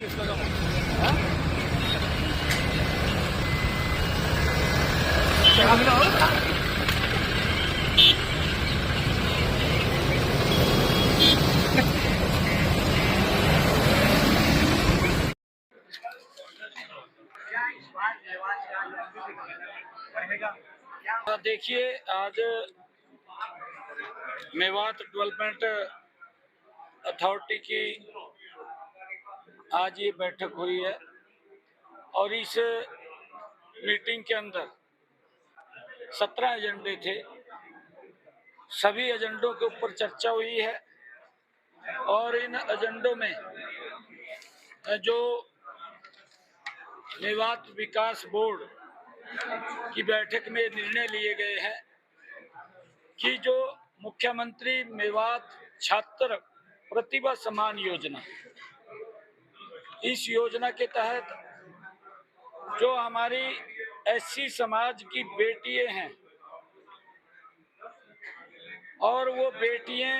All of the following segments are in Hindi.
देखिए, आज मेवात डेवलपमेंट अथॉरिटी की आज ये बैठक हुई है और इस मीटिंग के अंदर 17 एजेंडे थे। सभी एजेंडों के ऊपर चर्चा हुई है और इन एजेंडों में जो मेवात विकास बोर्ड की बैठक में निर्णय लिए गए हैं कि जो मुख्यमंत्री मेवात छात्र प्रतिभा सम्मान योजना, इस योजना के तहत जो हमारी एससी समाज की बेटियां हैं और वो बेटियां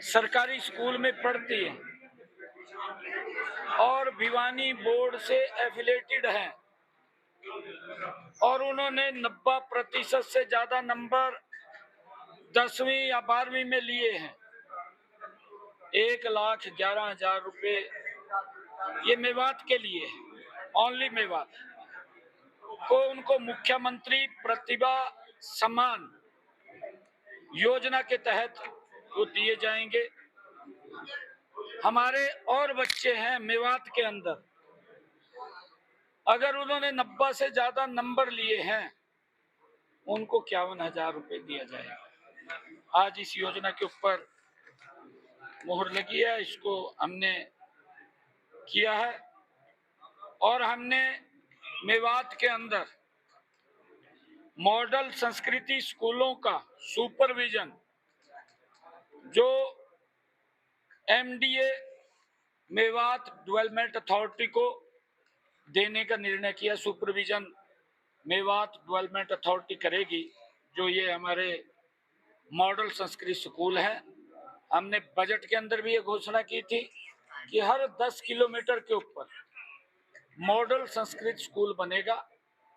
सरकारी स्कूल में पढ़ती हैं और भिवानी बोर्ड से एफिलेटेड हैं और उन्होंने 90% से ज्यादा नंबर 10वीं या 12वीं में लिए हैं, 1,11,000 रुपये ये मेवात के लिए, ओनली मेवात को उनको मुख्यमंत्री प्रतिभा सम्मान योजना के तहत वो दिए जाएंगे। हमारे और बच्चे हैं मेवात के अंदर, अगर उन्होंने 90 से ज्यादा नंबर लिए हैं उनको 51,000 रुपये दिया जाएगा। आज इस योजना के ऊपर मुहर लगी है, इसको हमने किया है और हमने मेवात के अंदर मॉडल संस्कृति स्कूलों का सुपरविजन जो एमडीए मेवात डेवलपमेंट अथॉरिटी को देने का निर्णय किया। सुपरविजन मेवात डेवलपमेंट अथॉरिटी करेगी। जो ये हमारे मॉडल संस्कृत स्कूल हैं, हमने बजट के अंदर भी ये घोषणा की थी कि हर 10 किलोमीटर के ऊपर मॉडल संस्कृत स्कूल बनेगा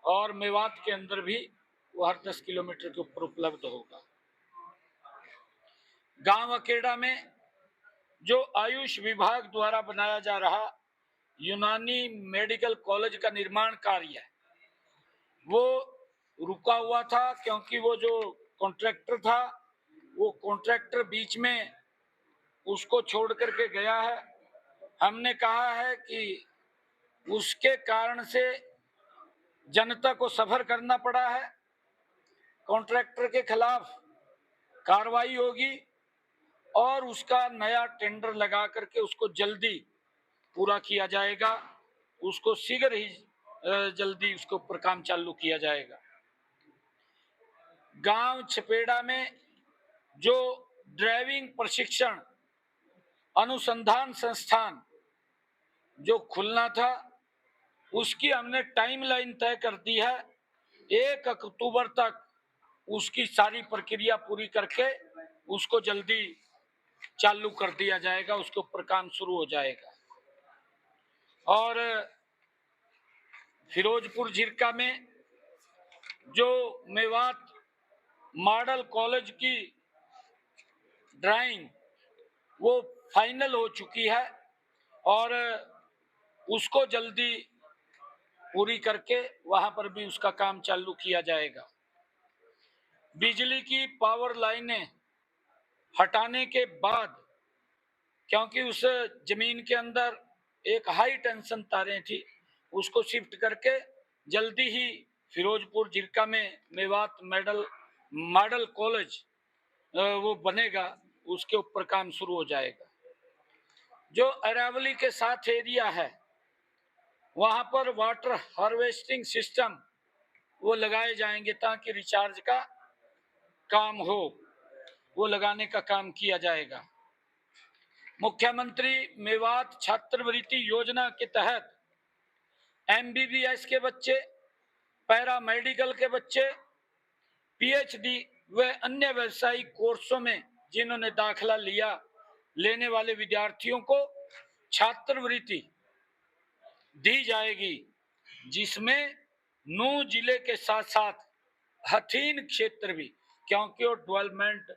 और मेवात के अंदर भी वो हर 10 किलोमीटर के ऊपर उपलब्ध होगा। गांव अकेड़ा में जो आयुष विभाग द्वारा बनाया जा रहा यूनानी मेडिकल कॉलेज का निर्माण कार्य है वो रुका हुआ था, क्योंकि वो जो कॉन्ट्रैक्टर था वो कॉन्ट्रैक्टर बीच में उसको छोड़ करके गया है। हमने कहा है कि उसके कारण से जनता को सफर करना पड़ा है, कॉन्ट्रैक्टर के खिलाफ कार्रवाई होगी और उसका नया टेंडर लगा करके उसको जल्दी पूरा किया जाएगा, उसको शीघ्र ही जल्दी उसके ऊपर काम चालू किया जाएगा। गांव छपेड़ा में जो ड्राइविंग प्रशिक्षण अनुसंधान संस्थान जो खुलना था उसकी हमने टाइमलाइन तय कर दी है। 1 अक्टूबर तक उसकी सारी प्रक्रिया पूरी करके उसको जल्दी चालू कर दिया जाएगा, उसके ऊपर काम शुरू हो जाएगा। और फिरोजपुर झिरका में जो मेवात मॉडल कॉलेज की ड्राइंग वो फाइनल हो चुकी है और उसको जल्दी पूरी करके वहां पर भी उसका काम चालू किया जाएगा। बिजली की पावर लाइनें हटाने के बाद, क्योंकि उस जमीन के अंदर एक हाई टेंशन तारें थी, उसको शिफ्ट करके जल्दी ही फिरोजपुर झिरका में मेवात मॉडल कॉलेज वो बनेगा, उसके ऊपर काम शुरू हो जाएगा। जो अरावली के साथ एरिया है वहां पर वाटर हार्वेस्टिंग सिस्टम वो लगाए जाएंगे ताकि रिचार्ज का काम हो, वो लगाने का काम किया जाएगा। मुख्यमंत्री मेवात छात्रवृत्ति योजना के तहत एमबीबीएस के बच्चे, पैरामेडिकल के बच्चे, पीएचडी व अन्य व्यावसायिक कोर्सों में जिन्होंने दाखिला लिया लेने वाले विद्यार्थियों को छात्रवृत्ति दी जाएगी, जिसमें नूंह जिले के साथ साथ हथीन क्षेत्र भी, क्योंकि वो डेवलपमेंट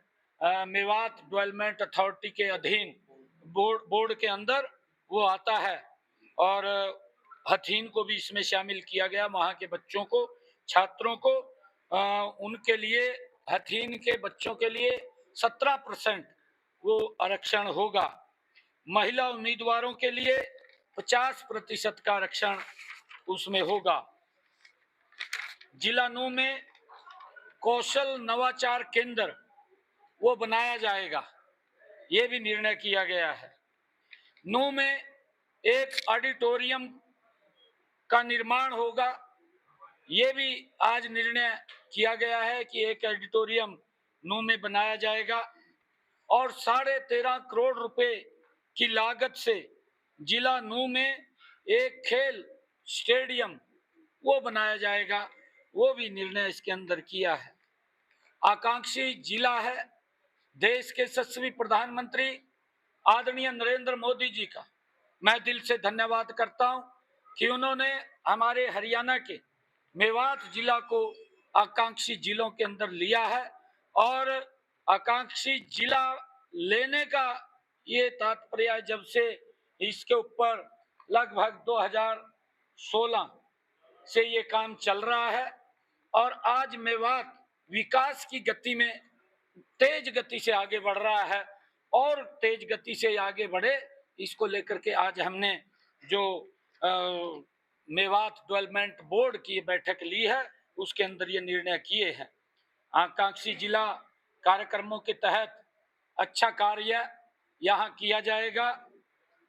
मेवात डेवलपमेंट अथॉरिटी के अधीन बोर्ड के अंदर वो आता है, और हथीन को भी इसमें शामिल किया गया। वहाँ के बच्चों को, छात्रों को, उनके लिए, हथीन के बच्चों के लिए 17% वो आरक्षण होगा। महिला उम्मीदवारों के लिए 50% का आरक्षण उसमें होगा। जिला नूंह में कौशल नवाचार केंद्र वो बनाया जाएगा, ये भी निर्णय किया गया है। नूंह में एक ऑडिटोरियम का निर्माण होगा, ये भी आज निर्णय किया गया है कि एक ऑडिटोरियम नूंह में बनाया जाएगा, और 13.5 करोड़ रुपए की लागत से जिला नूंह में एक खेल स्टेडियम वो बनाया जाएगा, वो भी निर्णय इसके अंदर किया है। आकांक्षी जिला है। देश के यशस्वी प्रधानमंत्री आदरणीय नरेंद्र मोदी जी का मैं दिल से धन्यवाद करता हूं कि उन्होंने हमारे हरियाणा के मेवात जिला को आकांक्षी जिलों के अंदर लिया है, और आकांक्षी जिला लेने का ये तात्पर्य है, जब से इसके ऊपर लगभग 2016 से ये काम चल रहा है, और आज मेवात विकास की गति में तेज गति से आगे बढ़ रहा है, और तेज गति से आगे बढ़े इसको लेकर के आज हमने जो मेवात डेवलपमेंट बोर्ड की बैठक ली है, उसके अंदर ये निर्णय किए हैं। आकांक्षी जिला कार्यक्रमों के तहत अच्छा कार्य यहाँ किया जाएगा।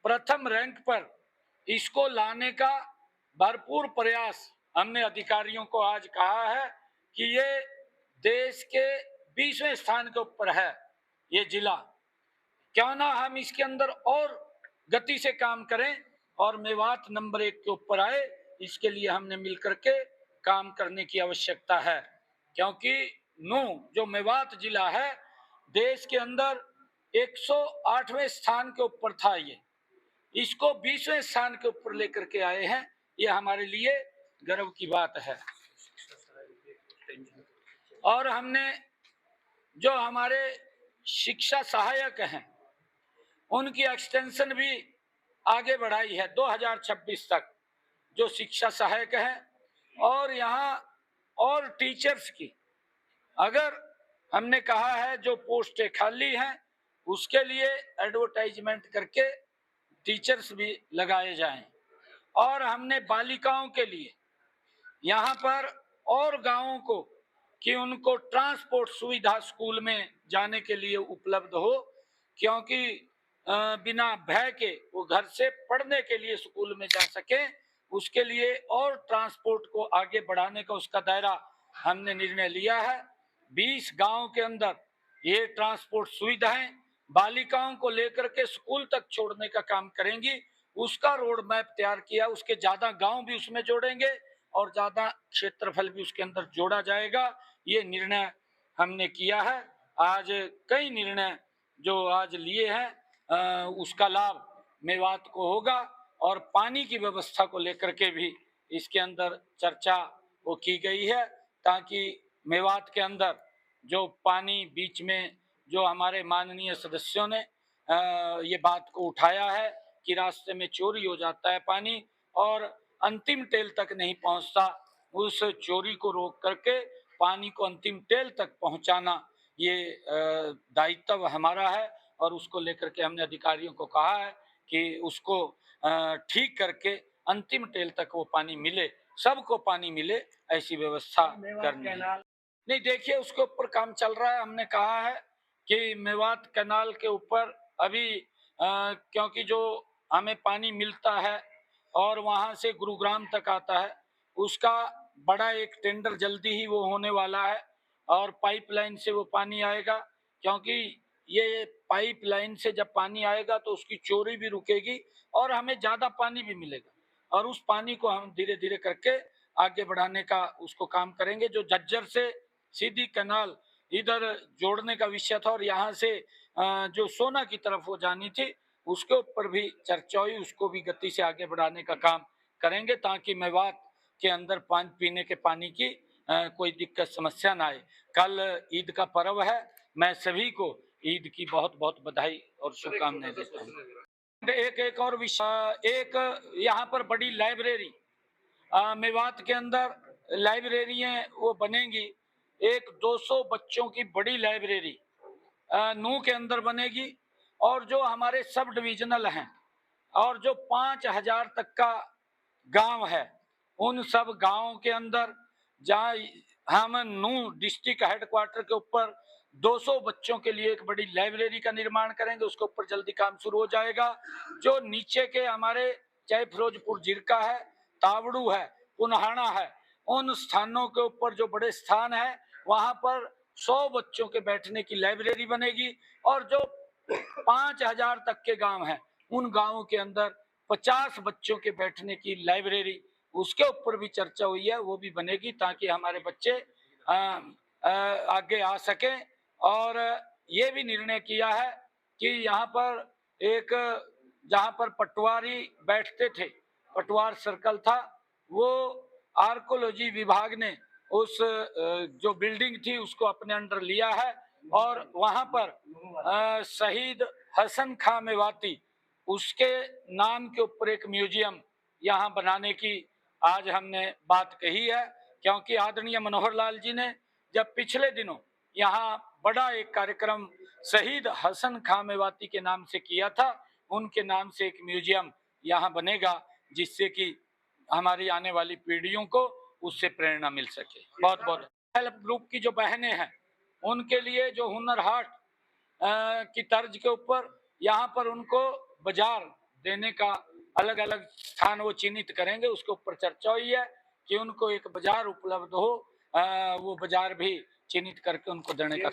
प्रथम रैंक पर इसको लाने का भरपूर प्रयास हमने अधिकारियों को आज कहा है कि ये देश के 20वें स्थान के ऊपर है ये जिला, क्यों ना हम इसके अंदर और गति से काम करें और मेवात नंबर 1 के ऊपर आए, इसके लिए हमने मिलकर के काम करने की आवश्यकता है। क्योंकि नूंह जो मेवात जिला है, देश के अंदर 108वें स्थान के ऊपर था, ये इसको 20वें स्थान के ऊपर लेकर के आए हैं, ये हमारे लिए गर्व की बात है। और हमने जो हमारे शिक्षा सहायक हैं उनकी एक्सटेंशन भी आगे बढ़ाई है 2026 तक, जो शिक्षा सहायक हैं, और यहाँ और टीचर्स की अगर हमने कहा है जो पोस्टें खाली हैं उसके लिए एडवर्टाइजमेंट करके टीचर्स भी लगाए जाएं, और हमने बालिकाओं के लिए यहाँ पर और गांवों को कि उनको ट्रांसपोर्ट सुविधा स्कूल में जाने के लिए उपलब्ध हो, क्योंकि बिना भय के वो घर से पढ़ने के लिए स्कूल में जा सके, उसके लिए और ट्रांसपोर्ट को आगे बढ़ाने का उसका दायरा हमने निर्णय लिया है। 20 गांव के अंदर ये ट्रांसपोर्ट सुविधाएं बालिकाओं को लेकर के स्कूल तक छोड़ने का काम करेंगी, उसका रोड मैप तैयार किया, उसके ज्यादा गांव भी उसमें जोड़ेंगे और ज्यादा क्षेत्रफल भी उसके अंदर जोड़ा जाएगा। ये निर्णय हमने किया है। आज कई निर्णय जो आज लिए हैं उसका लाभ मेवात को होगा, और पानी की व्यवस्था को लेकर के भी इसके अंदर चर्चा वो की गई है, ताकि मेवात के अंदर जो पानी बीच में जो हमारे माननीय सदस्यों ने ये बात को उठाया है कि रास्ते में चोरी हो जाता है पानी और अंतिम टेल तक नहीं पहुंचता, उस चोरी को रोक करके पानी को अंतिम टेल तक पहुंचाना ये दायित्व हमारा है, और उसको लेकर के हमने अधिकारियों को कहा है कि उसको ठीक करके अंतिम टेल तक वो पानी मिले, सबको पानी मिले, ऐसी व्यवस्था करनी है। नहीं, देखिए उसके ऊपर काम चल रहा है। हमने कहा है कि मेवात कैनाल के ऊपर अभी क्योंकि जो हमें पानी मिलता है और वहां से गुरुग्राम तक आता है, उसका बड़ा एक टेंडर जल्दी ही वो होने वाला है, और पाइपलाइन से वो पानी आएगा, क्योंकि ये पाइपलाइन से जब पानी आएगा तो उसकी चोरी भी रुकेगी और हमें ज्यादा पानी भी मिलेगा, और उस पानी को हम धीरे धीरे करके आगे बढ़ाने का उसको काम करेंगे। जो झज्जर से सीधी कैनाल इधर जोड़ने का विषय था और यहाँ से जो सोना की तरफ वो जानी थी, उसके ऊपर भी चर्चा हुई, उसको भी गति से आगे बढ़ाने का काम करेंगे ताकि मेवात के अंदर पानी के पानी की कोई दिक्कत समस्या ना आए। कल ईद का पर्व है, मैं सभी को ईद की बहुत बहुत बधाई और शुभकामनाएं देता हूँ। एक और विषय, एक यहाँ पर बड़ी लाइब्रेरी मेवात के अंदर लाइब्रेरियां वो बनेंगी। एक 200 बच्चों की बड़ी लाइब्रेरी नूह के अंदर बनेगी और जो हमारे सब डिविजनल हैं और जो 5000 तक का गांव है, उन सब गांवों के अंदर जहां हम नूह डिस्ट्रिक्ट हेडक्वार्टर के ऊपर 200 बच्चों के लिए एक बड़ी लाइब्रेरी का निर्माण करेंगे। उसके ऊपर जल्दी काम शुरू हो जाएगा। जो नीचे के हमारे चाहे फिरोजपुर जिरका है, तावड़ू है, पुनहाना है, उन स्थानों के ऊपर जो बड़े स्थान है वहां पर 100 बच्चों के बैठने की लाइब्रेरी बनेगी और जो 5000 तक के गांव हैं उन गांवों के अंदर 50 बच्चों के बैठने की लाइब्रेरी, उसके ऊपर भी चर्चा हुई है, वो भी बनेगी ताकि हमारे बच्चे आगे आ सके। और ये भी निर्णय किया है कि यहाँ पर एक जहाँ पर पटवारी बैठते थे, पटवार सर्कल था, वो आर्कोलॉजी विभाग ने उस जो बिल्डिंग थी उसको अपने अंडर लिया है और वहां पर शहीद हसन खां मेवाती उसके नाम के ऊपर एक म्यूजियम यहाँ बनाने की आज हमने बात कही है। क्योंकि आदरणीय मनोहर लाल जी ने जब पिछले दिनों यहाँ बड़ा एक कार्यक्रम शहीद हसन खां मेवाती के नाम से किया था, उनके नाम से एक म्यूजियम यहाँ बनेगा जिससे कि हमारी आने वाली पीढ़ियों को उससे प्रेरणा मिल सके। बहुत बहुत हेल्प ग्रुप की जो बहनें हैं उनके लिए जो हुनर हाट की तर्ज के ऊपर यहाँ पर उनको बाजार देने का अलग अलग स्थान वो चिन्हित करेंगे। उसके ऊपर चर्चा हुई है कि उनको एक बाजार उपलब्ध हो, वो बाजार भी चिन्हित करके उनको देने का